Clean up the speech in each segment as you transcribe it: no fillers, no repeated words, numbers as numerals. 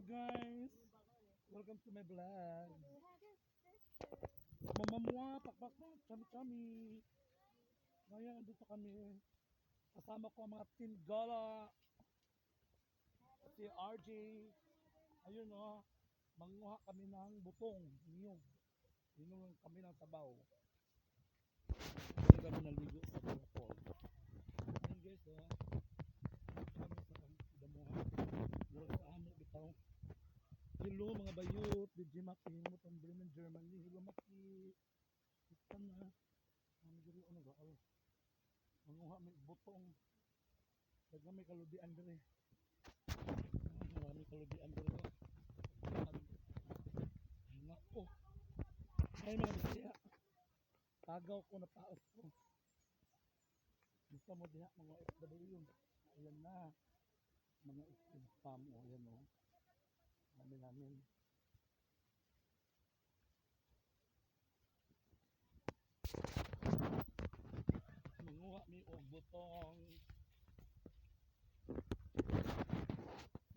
guys! Welcome to my vlog. Mamamwa, pakpak, chami-chami. Ngayon, dito kami. Kasama ko ang mga Team Gala. Si RJ. Ayun o. Manguha kami ng butong. Inyong. Inyong kami ng sabaw. Hindi kami naligo sa waterfall. Ayun guys o. Kami sa damuha. Mura sa amo bitaw. Hello mga bayot. DJ Maki. Mutang Bremen, Germany. Hello Maki. Ito na. Ang gili o nag-aal. Manguha may butong. Daga may kaludian dire. Marami kaludian dire. Nako. Ay mga bisaya. Tagaw ko na paos ko. Gusto mo diha mga FW. Ayan na. Mga spam o ayan o. Namin. Manguha mi og butong.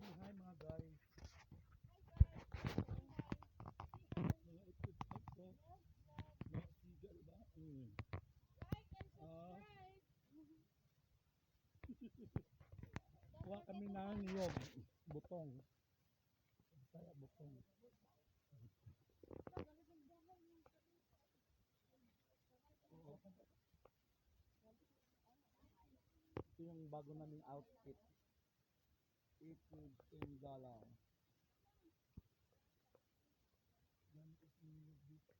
Hi mga guys. Mga spam ko. Mga sigal ba? Ah. Kuha kami ng niyog. Butong. Saya butong. Oo. Ito yung bago naming outfit. Ito yung gala. Yan ito yung dito.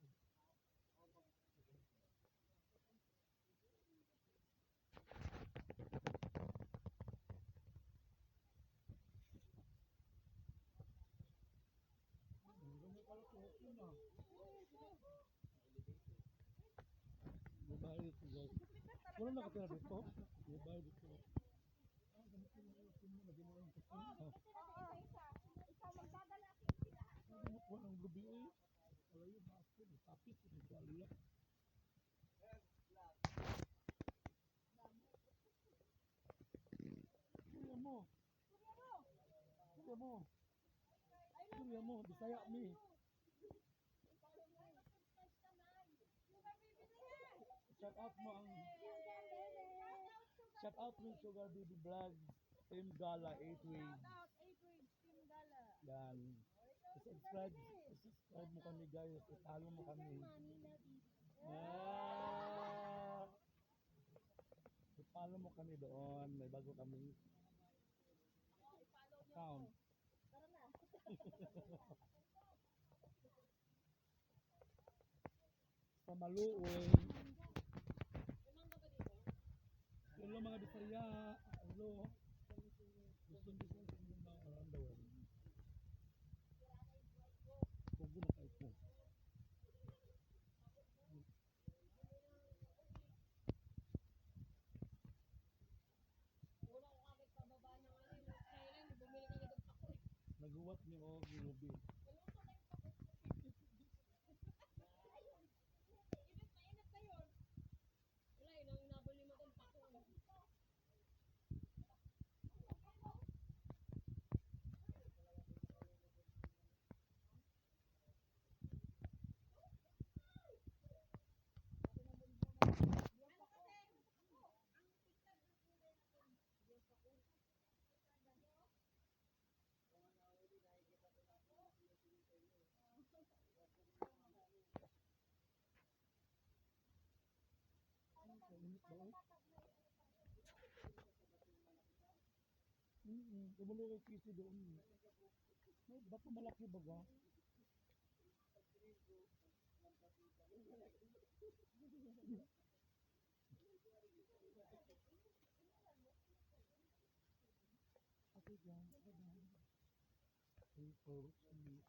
Babae dito guys. Wala nakatira dito. Babae dito. Ah, ganito yung asin mo. Lagi mo lang kasi. Ano po ng lubi eh. Wala yung asin. Tapit. Ito alila. Surya mo. Surya mo. Surya mo. Bisaya mi. Shout out mo ang shout out mo Sugar Baby Vlog Team Gala 8 Waves. Yan. Subscribe mo kami guys. Italo mo kami. Ah! Italo mo kami doon. May bago kami account. Sa Maluoy. Hello mga Bisaya. Hello. Gusto Bisaya sa mga around the world. Kugo na kayo po. Naguwat niyo o gilubi. Tumulong kay Kisi doon. Ba't malaki baga? Okay guys, bye-bye. Thank you for watching.